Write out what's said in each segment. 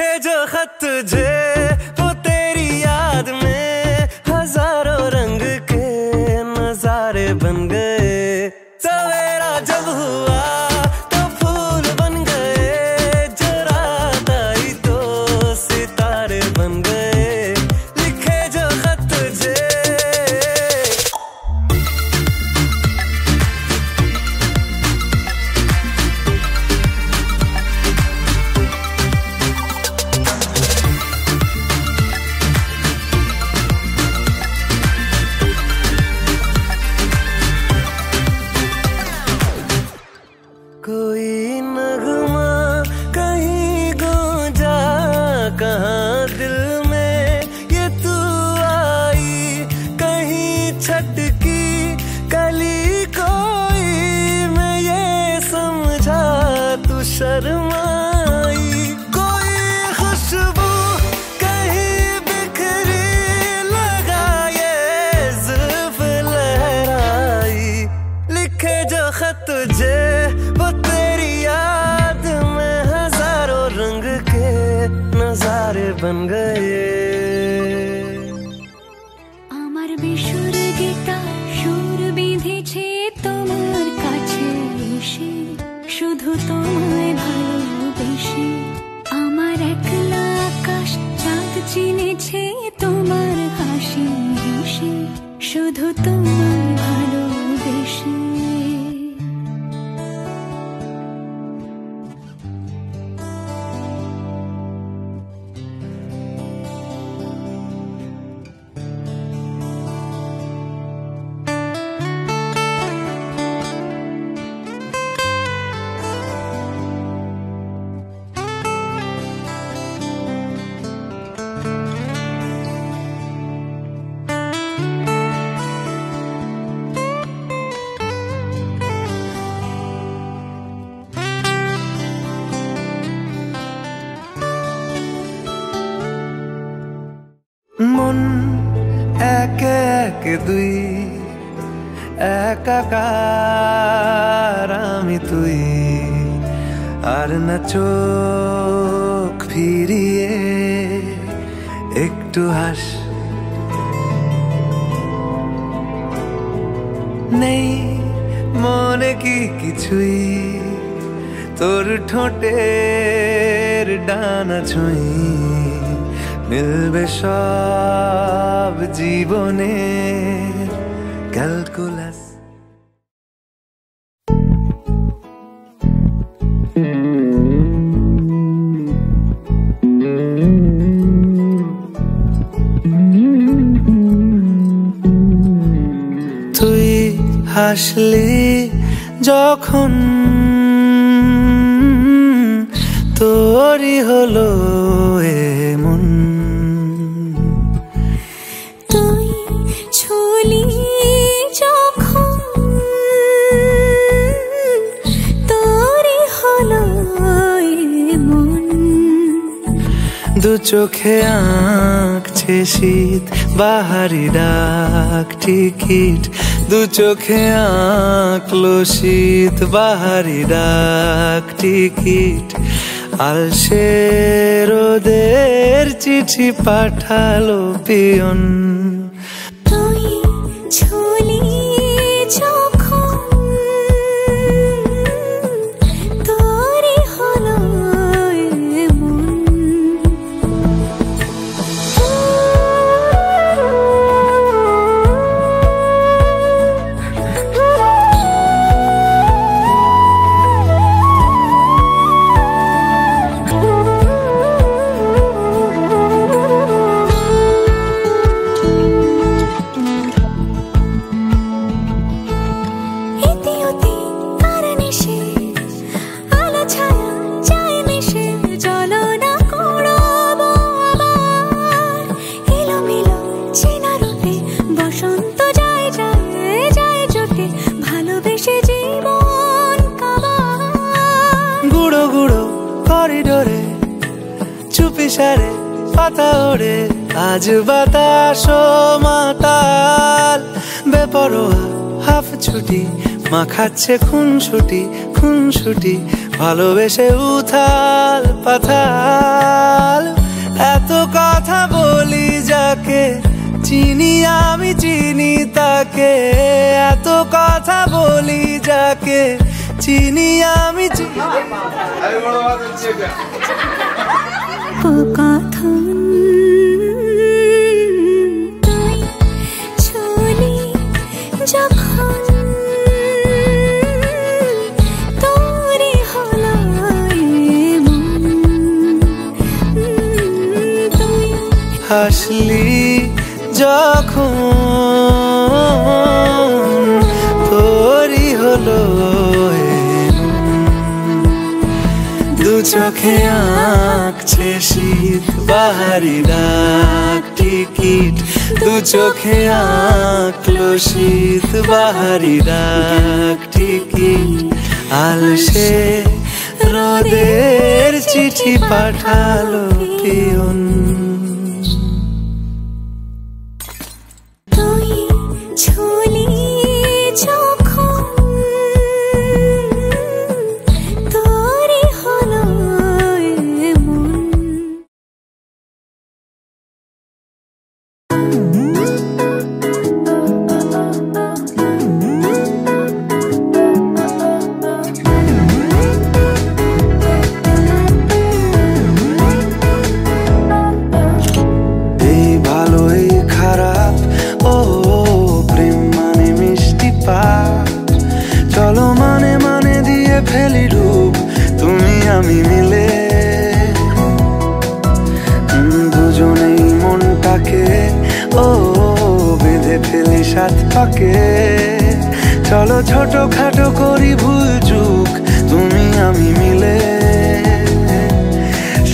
लिखे जो खत तुझे वो तेरी याद में हजारों रंग के नजारे बन गए। सवेरा जब हुआ तो फूल बन गए, जो रात आई तो सितारे बन गए। लिखे जो खत तुझे कोई नगमा कहीं गूंजा, कहाँ दिल में ये तू आई, कहीं छटकी कली कोई, मैं ये समझा तू शर्माई। कोई खुशबू कहीं बिखरी, लगा ये जुल्फ लहराई। लिखे जो खत तुझे वो तेरी याद में हजारों रंग के नजारे बन गए। আমার বেসুর গিটার সুর বেঁধেছে তোমার কাছে এসে, শুধু তোমায় ভালোবেসে। আমার একলা আকাশ চাঁদ চিনেছে তোমার হাসি হেসে, শুধু তোমায় ভালোবেসে। মন একে একে দুই, একাকার আমি তুই, আর না চোখ ফিরিয়ে একটু হাস। নেই মনে কি কিছুই, তোর ঠোঁটের ডানা ছুঁই, মিলবে সব জীবনে ক্যালকুলাস। তুই হাসলি যখন তোরই হলো এমন, তুই ছুলি যখন তোরই হলো এমন। দু চোখে আঁকছে শীত বাহারি ডাক টিকিট, দু চোখে আঁকলো শীত বাহারি ডাক টিকিট। আলসে রোদের চিঠি পাঠালো পিয়ন, তুই ছুলি যখন তোরই হলো এমন। করিডোরে চুপি সারে পাতা ওড়ে, আজ বাতাস মাতাল বেপরোয়া হাফ ছুটি, মাখাচ্ছে খুনসুটি খুনসুটি, ভালোবেসে উথাল পাথাল। আমি চিনি তাকে, এত কথা বলি যাকে চিনি আমি কথন তুই চলি যখন তোরে হলো মন, তুই হাসলি যখন তোরই হলো দু চোখে আঁকছে শীত বাহারি ডাক টিকিট, দু চোখে আঁকলো শীত বাহারি ডাক টিকিট, আলসে রোদের চিঠি পাঠালো পিয়ন। তুই ছুলি যখন তোরে হলো মন। এই ভালো এই খারাপ, ও প্রেম মানে মিষ্টি পাপ, চলো মানে মানে দিয়ে ফেলি ডুব তুমি আমি মিলে, দুজনেই মনটাকে ও বেঁধে ফেলি সাত পাকে, চলো ছোট খাটো করি ভুল চুক তুমি আমি মিলে,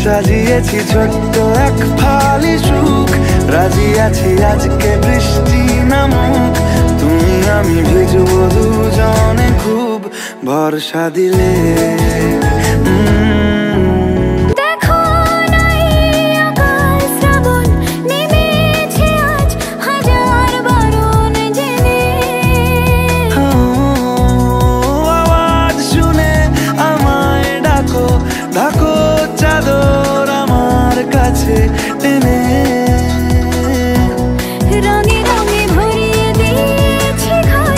সাজিয়েছি ছোট্ট এক ফালি সুখ, রাজি আছি আজকে বৃষ্টি নামুক তুমি আমি ভিজবো দুজনে খুব ভরসা দিলে। দেখো নাই আকাশ শ্রাবণ নেমেছে আজ হাজার বারণ জেনে, আওয়াজ শুনে আমায় ডাকো ডাকো চাদর আমার কাছে টেনে, রঙে রঙে ভরিয়ে দিয়েছি ঘর,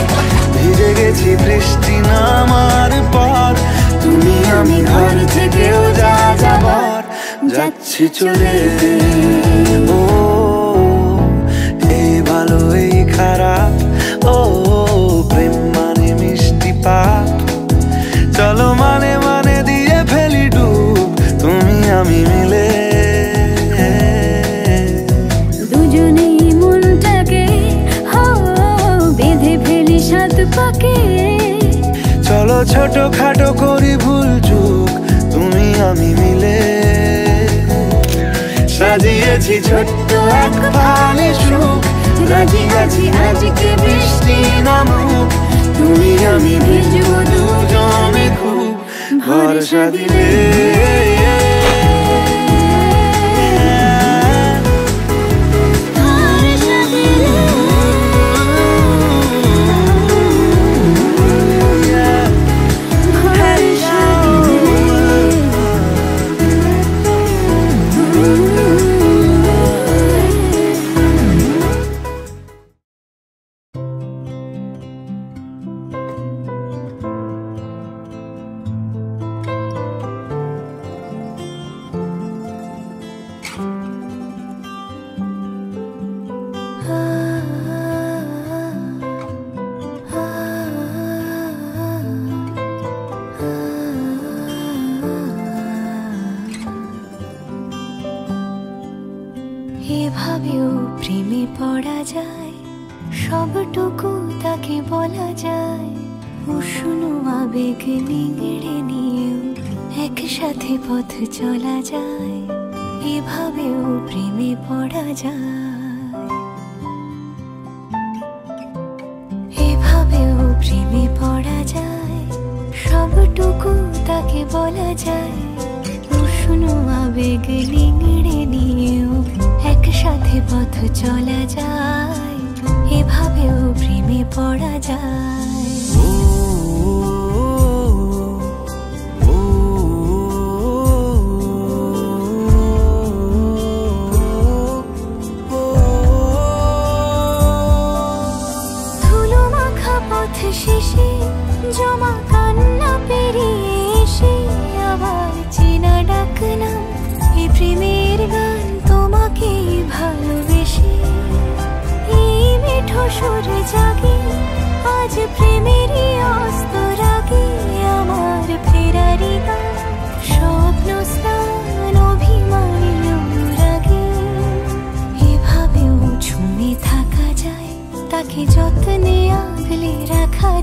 ভিজে গেছি বৃষ্টি নামার পর তুমি আমি ঘর থেকেও যা যাবার যাচ্ছি চলে। ও এই ভালো এই খারাপ, ও প্রেম মানে মিষ্টি পাপ, চলো মানে মানে দিয়ে ফেলি ডুব তুমি আমি মিলে, দুজনেই মনটাকে বেঁধে ফেলি সাত পাকে, চলো ছোট খাটো করি ভুল চুক তুমি আমি মিলে, সাজিয়েছি ছোট্ট এক ফালি সুখ, রাজি আছি আজকে বৃষ্টি নামুক তুমি আমি ভিজবো দুজনে খুব ভরসা দিলে। এভাবেও প্রেমে পড়া যায়, সবটুকু তাকে বলা যায়, উষ্ণ আবেগ নিংড়ে নিয়েও একসাথে পথ চলা যায়, এভাবেও প্রেমে পড়া যায়, এভাবেও প্রেমে পড়া যায়, সবটুকু তাকে বলা যায়, উষ্ণ আবেগ নিংড়ে নিয়েও একসাথে পথ চলা যায়, এভাবেও প্রেমে পড়া যায়।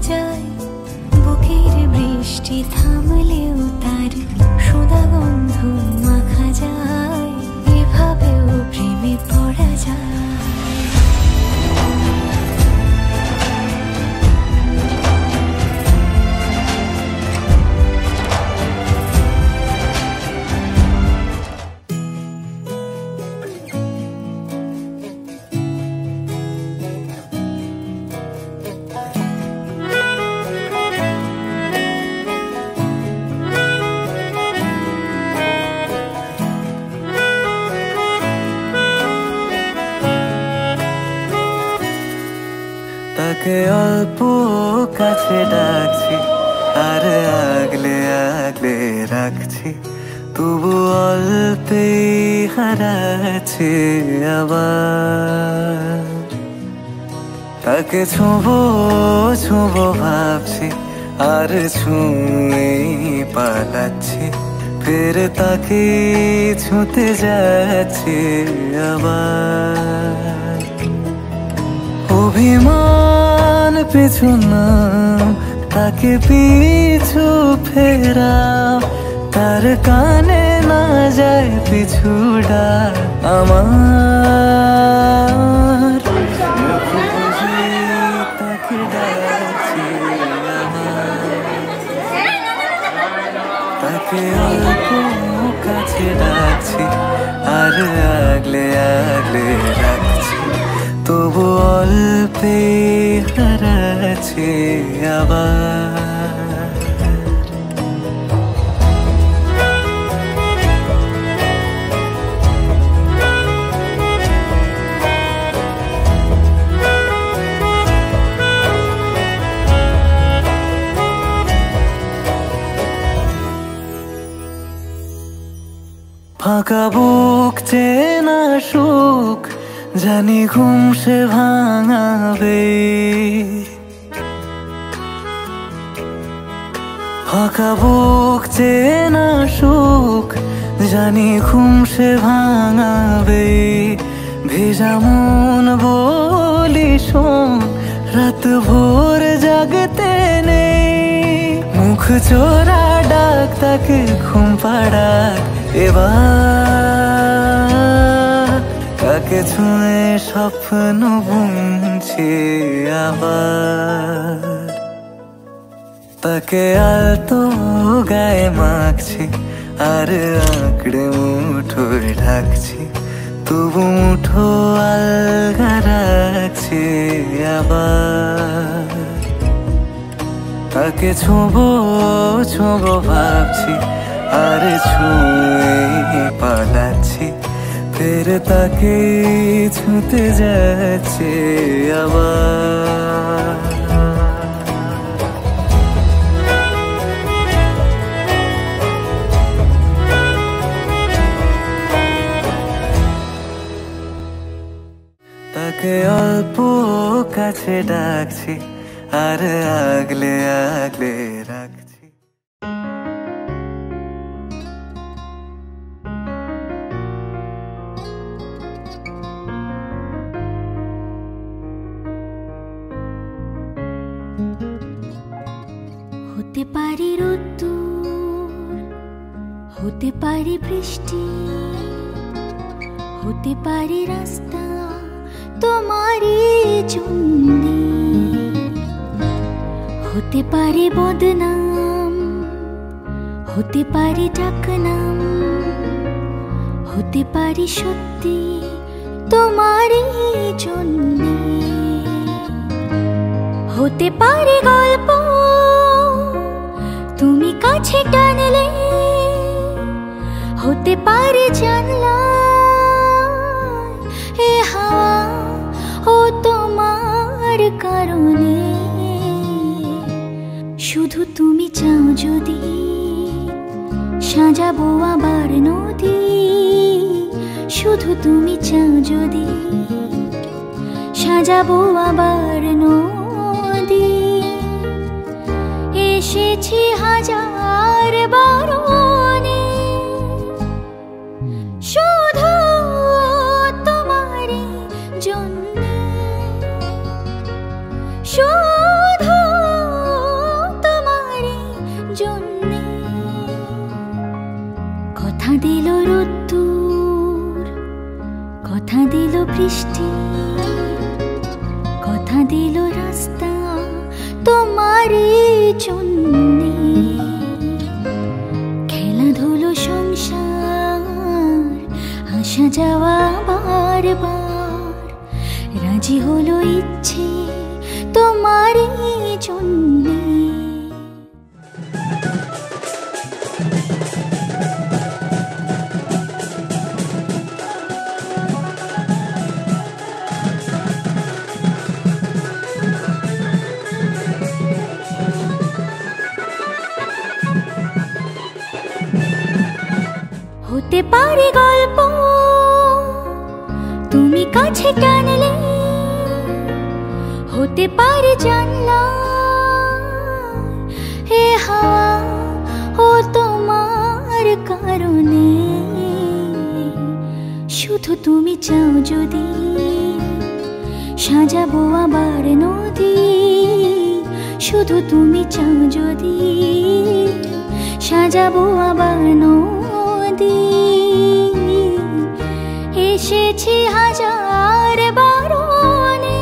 যায়, বুকের বৃষ্টি থামলেও তার সোদা গন্ধ মাখা যায়, এভাবেও প্রেমে পড়া যায়। তাকে অল্প কাছে ডাকছি আর আগলে আগলে রাখছি, তবু অল্পে হারাচ্ছি আবার। তাকে ছোঁবো ছোঁবো ভাবছি আর ছুঁয়ে পালাচ্ছি, ফের তাকে ছুঁতে যাচ্ছি আবার। অভিমান পিছু না, তাকে পিছু ফেরাও, তার কানে না যায় পিছু ডাক আমার। তাকে ডাকছি তাকে অল্প কাছে ডাকছি আর আগলে আগলে রাখছি, তবু অল্পে হারাচ্ছি আবার। ফাঁকা বুক চেনা সুখ জানি ঘুম সে ভাঙাবে, ফাঁকা বুক চেনা সুখ জানি ঘুম সে ভাঙাবে। ভেজা মন বলি শোন, রাত ভোর জাগতে নেই, মুখ চোরা ডাক তাকে ঘুম পাড়াক এবার। তাকে ছুঁয়ে স্বপ্ন বুনছি আবার। তাকে আলতো গায়ে মাখছি আর আঁকড়ে মুঠোয় ঢাকছি, তবু মুঠো আলগা রাখছি আবার। তাকে ছোঁবো ছোঁবো ভাবছি আর ছুঁয়ে পালাচ্ছি, ফের তাকে ছুঁতে যাচ্ছে আবার। তাকে অল্প কাছে ডাকছি আর আগলে আগলে রাখছি। হতে পারে রোদ্দুর, হতে পারে বৃষ্টি, হতে পারে রাস্তা তোমারই জন্যে, হতে পারে বদনাম, হতে পারে ডাকনাম, হতে পারে সত্যি তোমারই জন্যে, হতে পারে গল্প তুমি কাছে টানলে, হতে পারে জানলা এ হাওয়া ও তোমার কারণে। শুধু তুমি চাও যদি সাজাবো আবার নদী, শুধু তুমি চাও যদি সাজাবো আবার নদী। এসেছি হাজার বারণে শুধু তোমারই জন্যে, শুধু বৃষ্টি কথা দিল রাস্তা তোমারই জন্যে, খেলাধুলো সংসার আসা যাওয়া বারবার, রাজি হলো ইচ্ছে তোমারই জন্যে। হতে পারে গল্প তুমি কাছে টানলে, হতে পারে জানলা এ হাওয়া ও তোমার কারণে। শুধু তুমি চাও যদি সাজাবো আবার নদী, শুধু তুমি চাও যদি সাজাবো আবার নদী। এসেছি হাজার বারণে,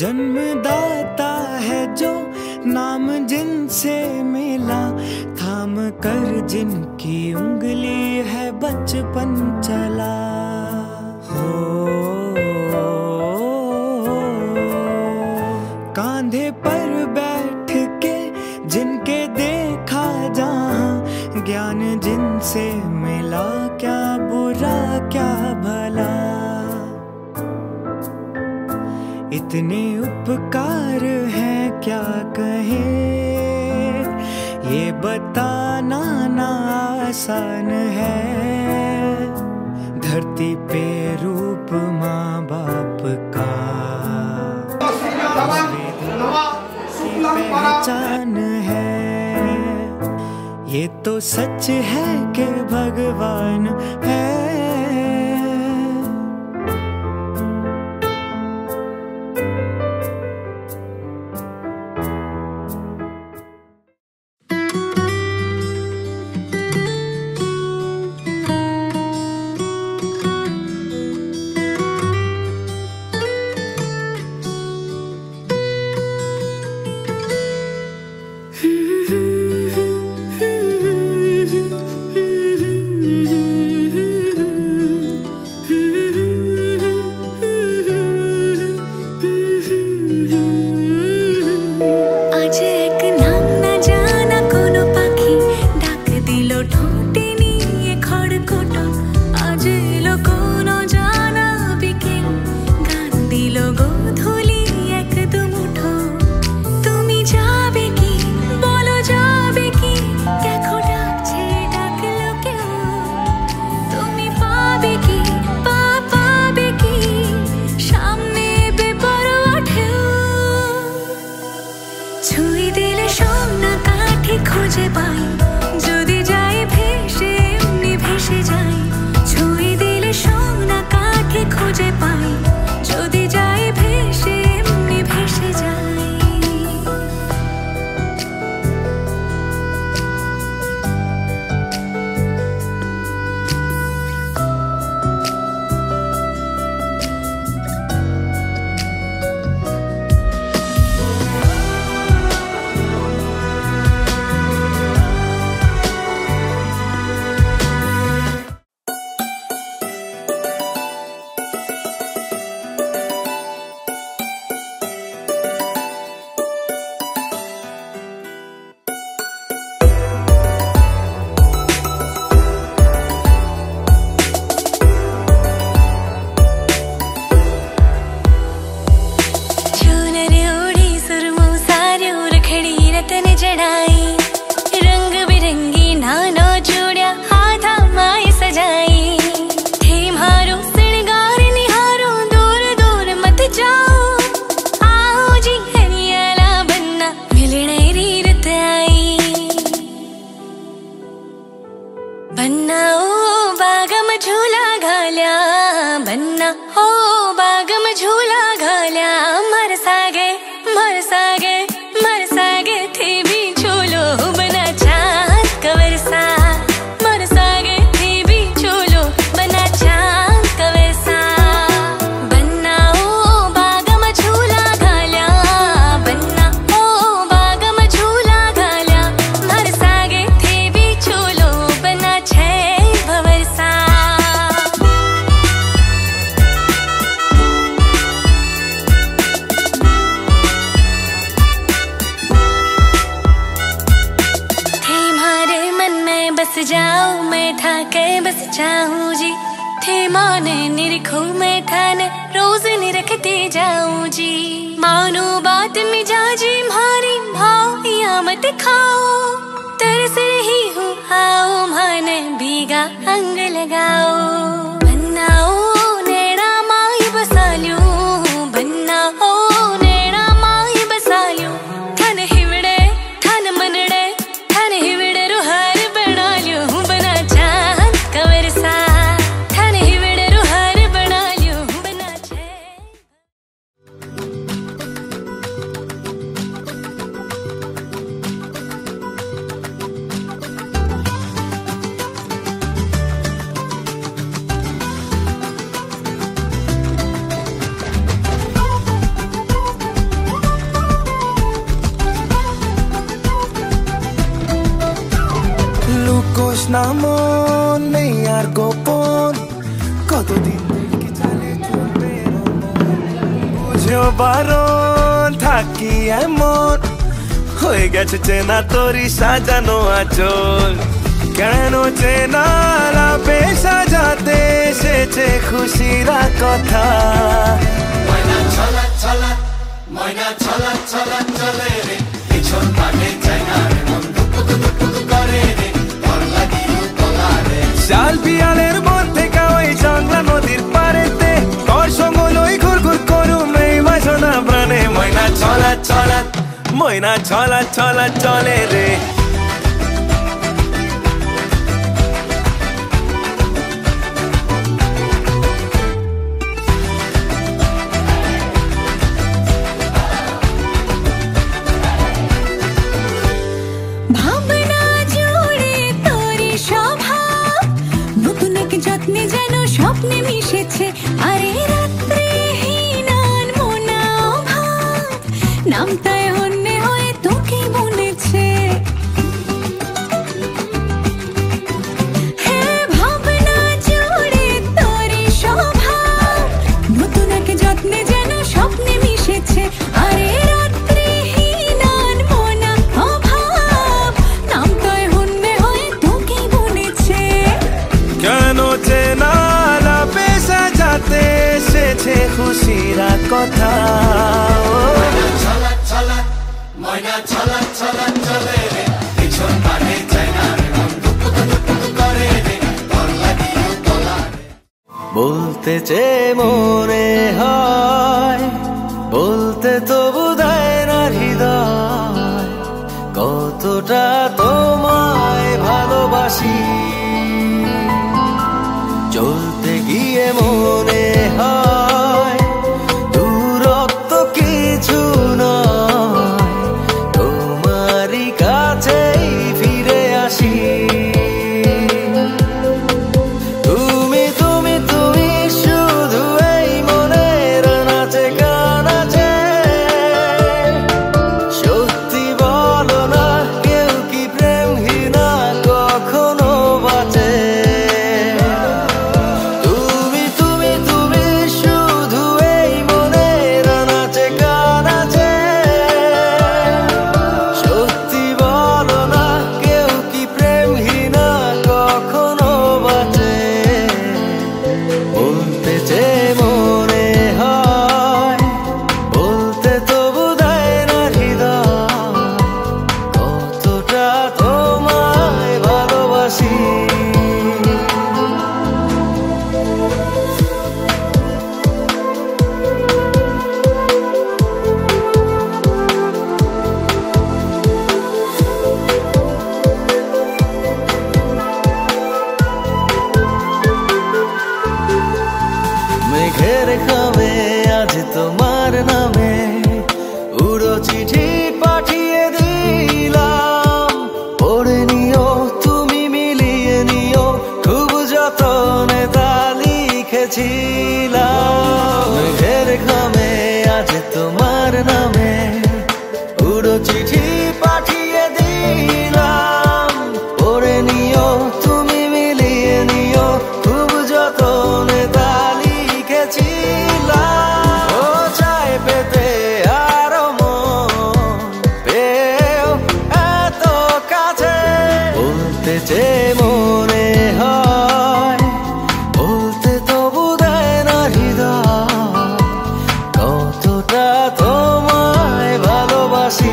जन्मदाता है जो नाम जिनसे मिला, थाम कर जिनकी उंगली है बचपन चला। हो कांधे पर बैठ के जिनके देखा जहां, ज्ञान जिनसे मिला क्या बुरा क्या भला। इतने उपकार हैं क्या कहें, ये बताना ना आसान है। धरती पे रूप माँ बाप का पहचान है। ये तो सच है कि भगवान है। খুঁজে পাই যদি যাই ভেসে এমনি ভেসে যাই, ছুঁই দিলে সোনা কাঠে খুঁজে পাই যদি যাই ভেসে এমনি ভেসে যাই। बनाओ बागम झूला भन्ना हो बागम झूला घाल्या मरसागे मरसागे मरसागे थे भी झूलो बना चांद कवरसा मरसागे थे भी झूलो बना चांद कवरसा बन्ना हो बागम झूला घाल्या बन्ना हो बागम झूला घाल्या मरसागे थे भी झूलो बना छे भवरसा बस जाऊं मैं ठाके बस जाऊं जी थे माने निरखूं मैं ठाने रोज निरखती जाऊं जी मानो बात मिजाजी मारी भाव या मत खाओ तरस रही हूँ आओ माने भीगा अंग लगाओ बनाओ नेड़ा माई बसाल्यूं बनाओ नेड़ा माई बसाल्यूं ठन हिवड़े ठन मनड़े ठन हिवड़े रुहार बना चांद कवरसा ठन हिवड़े रुहार बना ल्यूं बना छे লুকোস না মন নেই আর গোপন কতদিন কি চলে চলবে বুঝেও বারণ থাকি এমন হয়ে গেছে চেনা তোরই সাজানো আচল কেন চেনা লাভে সাজাতে এসেছে খুশিরা কথা ময়না ছলা ছলা ময়না ছলা ছলা চলে রে পিছন কাটে চাই না রে মন দুপুক করে রে শাল পিয়ালের মধ্যে কাওয়াই জংলা নদীর পারেতে তোর সঙ্গ লই ঘুর ঘুর করুম এই বাসনা প্রাণে ময়না ছলা ছলা ময়না ছলা ছলা চলে রে যত্নে যেন স্বপ্নে মিশেছে আরে রাত্রিহীন মনা ভাব নামতায় হন্যে হয়ে তোকে মনেছে হ্যাঁ ভাবনা জুড়ে তোরই স্বভাব নতুন এক যত্নে যেন স্বপ্নে মিশেছে আরে রাত্রিহীন মনা অভাব নামতায় হন্যে হয়ে তোকে মনেছে কেন চেনা লাভে সাজাতে এসেছে খুশিরা কথা ছলা ছলা ময়না ছলা ছলা চলে রে পিছন কাটে চাই না রে মন দুপুক করে রে তোর লাগিও তোলা বলতে চে মনে হয় বলতে তবু দেয় না হৃদয় কতটা তোমায় ভালোবাসি চলতে গিয়ে মনে হয় দূরত্ব কিছু নয় তোমারই কাছেই ফিরে আসি তুমি তুমি তুমি শুধু এই মনের নাচে গানাচে লিখেছিলাম মেঘের ঘামে আজ তোমার নামে উড়ো চিঠি পাঠিয়ে দিলাম পড়ে নিও তুমি মিলিয়ে নিও খুব যতনে তা লিখেছিলাম ও চাই পেতে আরো মন পেও এত কাছে বলতে যে মনে হয় বলতে তবু দেয় না হৃদয় কতটা তোমায় ভালোবাসি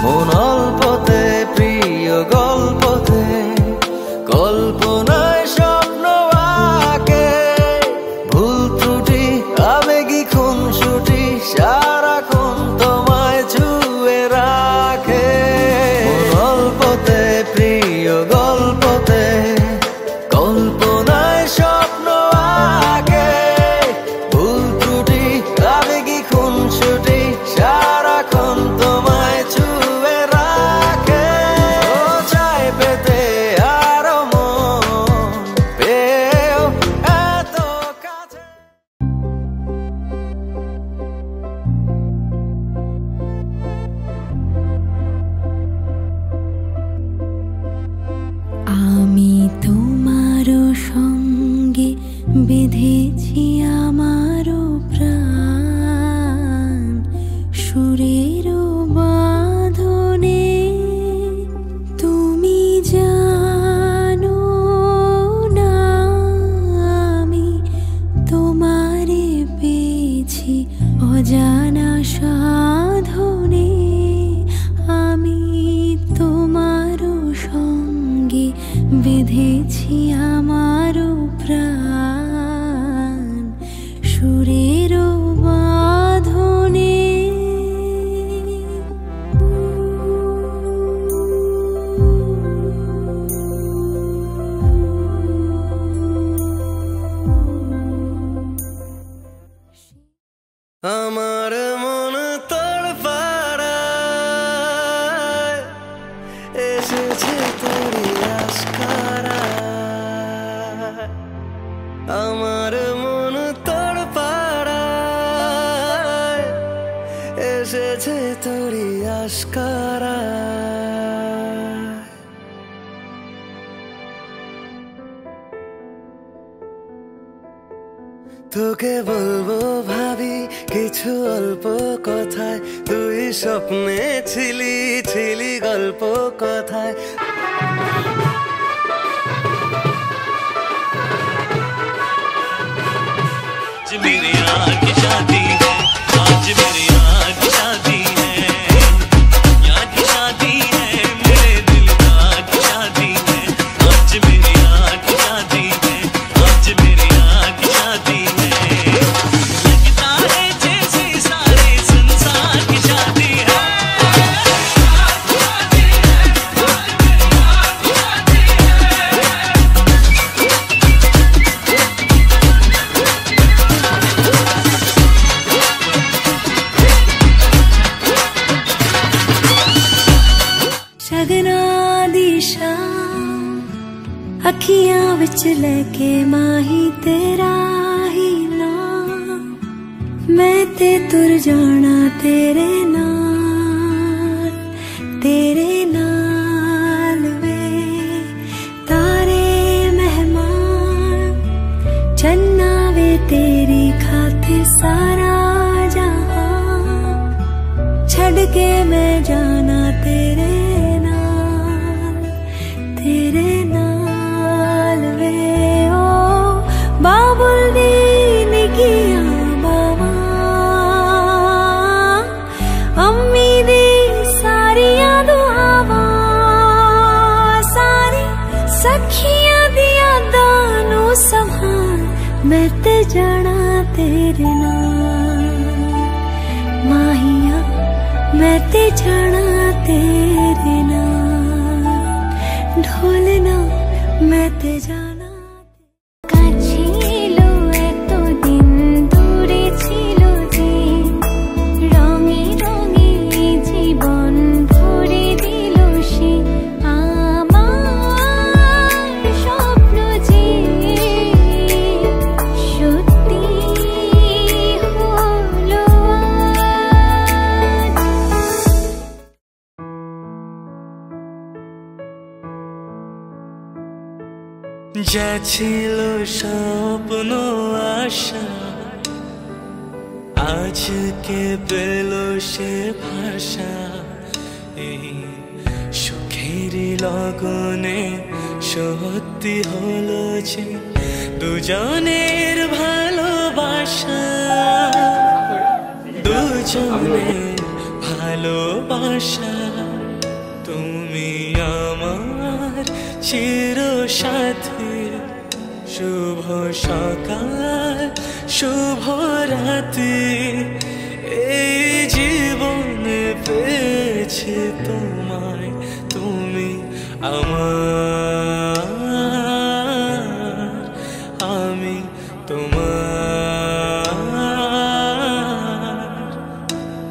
মন অল্পতে প্রিয় গল্পতে কল্পনায় স্বপ্ন আঁকে ভুল ত্রুটি আবেগী খুনসুটি সারাক্ষণ তোমায় ছুঁয়ে রাখে মন অল্পতে প্রিয় গল্পতে কল্পনায় স্বপ্ন আঁকে ভুল ত্রুটি আবেগী খুনসুটি সারাক্ষণ তোমায় ছুঁয়ে রাখে ও চাই পেতে আরো মন পেও এত কাছে আমি তোমারও সঙ্গে বেঁধেছি আমারও প্রাণ সুরেরও বাঁধনে তুমি জানো না আমি তোমারে পেয়েছি অজানা সাধনে আমি তোমারও সঙ্গে বেঁধেছি আমারও প্রাণ সুরেরও বাঁধনে আমার মন তড়পাড়ায় এসেছে তোরি আশকারায় আমার মন তড়পাড়ায় এসেছে তোরি আশকারায় তোকে বলবো ভাবি কিছু অল্প কথায় তুই স্বপ্নে ছিলি ছিলি গল্প কথায় आज मेरे यहाँ की शादी है आज मेरे यहाँ की शादी है यहाँ की शादी है मेरे दिलदार की शादी है आज मेरे यहाँ की शादी है आज मेरे यहाँ की शादी है लगता है जैसे सारे संसार की शादी है शगना दी शाम अखियां विच लेके माही तेरा ही नाम मैं ते तुर जाना तेरे नाल वे तारे मेहमान चन्ना वे तेरी खातिर सारा जहां छड़ के मैं जाना तेरे नाल वे ओ बाबुल दी निकिया बाबा अम्मी दी सारिया दुआवा सारी सखियां दी यादां नू संभाल मैं ते जाना तेरे नाल माहिया मैं ते जाना तेरे नाल ढोलना যেতে জানা কাছে এলো এতদিন দূরে ছিল যে রঙে রঙে জীবন ভরে দিল সে আমার স্বপ্ন যে সত্যি হলো যা ছিল স্বপ্ন আশা আজকে পেল সে ভাষা এই সুখের লগনে সত্যি হলো যে দুজনের ভালোবাসা দুজনের ভালোবাসা তুমি আমার চির সাথী শুভ সকাল শুভ রাতি এই জীবনে পেয়েছি তোমায় তুমি আমার আমি তোমার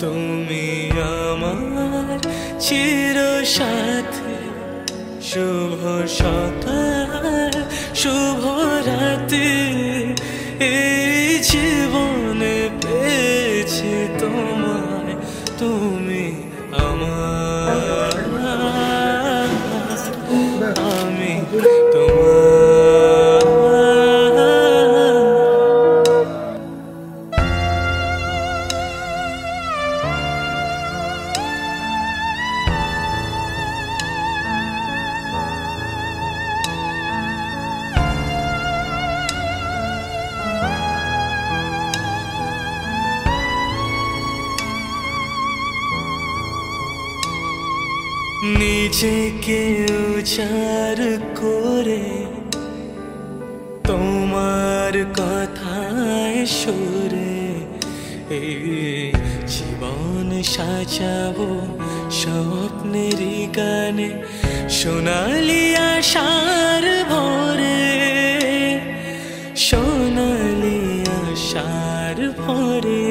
তুমি আমার চির সাথী শুভ সকাল শুভ রাতি এই জীবনে পেয়েছি তোমায় তুমি আমার আমি তোমার নিজেকে উজাড় করে তোমার কথায় সুরে এই জীবন সাজাবো স্বপ্নের গানে সোনালি আশার ভরে সোনালি আশার ভরে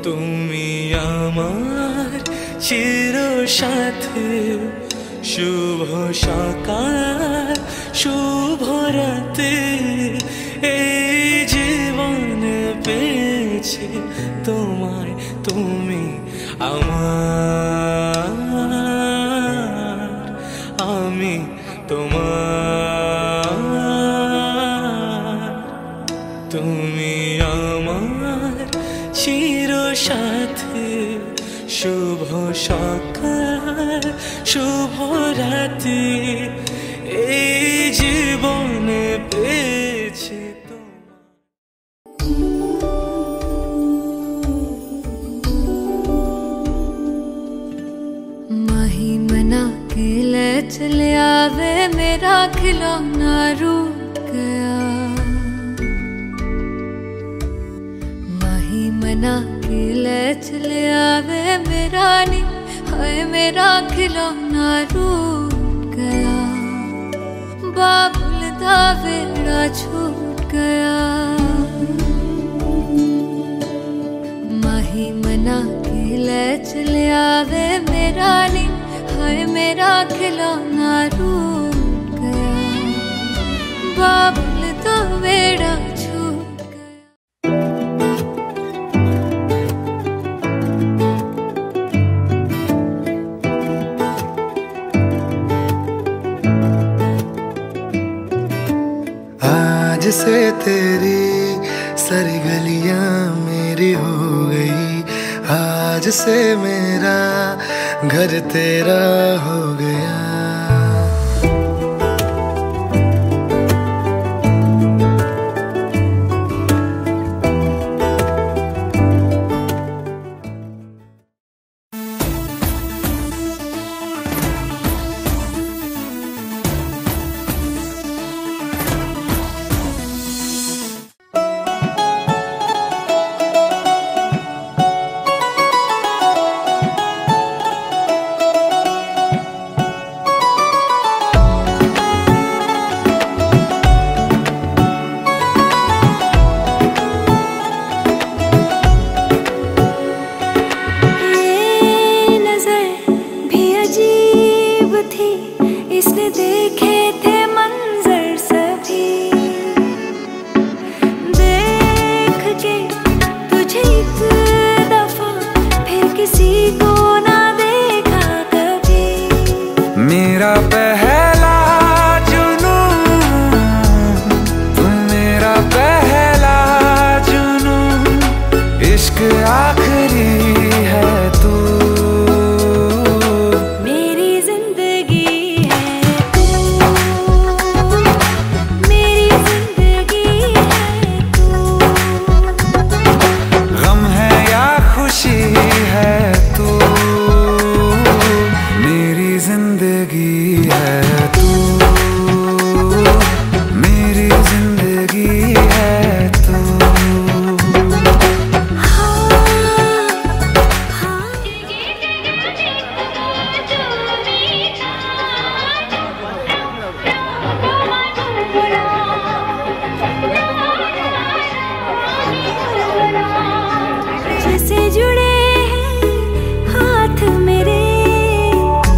তুমি আমার চির সাথী শুভ সকাল শুভ রাতি এই জীবনে পেয়েছি তোমায় তুমি আমার আমি তোমার তুমি আমার চির সাথী শুভ সকাল শুভ রাতি এই জীবনে পেয়েছি माही मना के ले चले आवे मेरा खिलौना रूठ गया माही मना के ले चले आवे मेरा नी हाय मेरा खिलौना रूठ गया बाबुल दा वेड़ा छूट गया माही मना के ले चले आवे मेरा नी हाय मेरा खिलौना रूठ गया बाबुल दा वेड़ा छूट गया आज से तेरी सारी गलियां मेरी हो गई आज से मेरा घर तेरा हो गया थी, इसने देखे थे मंजर सभी। देख के तुझे एक दफा फिर किसी को ना देखा कभी। मेरा पहला जुनून, तुम मेरा पहला जुनून, इश्क आखिरी है तू। मेरी जिंदगी है तू, मेरी जिंदगी है तू। गम है या खुशी है तू, मेरी जिंदगी है तू, मेरी जिंदगी है तू। जैसे जुड़े हैं हाथ मेरे,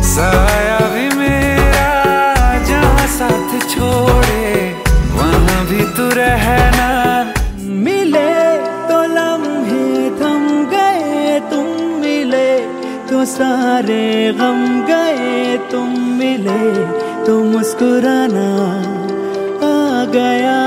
साया भी मेरा जहाँ साथ छोड़े वहाँ भी तू रहना। मिले तो लम्हे थम गए, तुम मिले तो सारे गम गए। तुम मिले तो मुस्कुराना आ गया।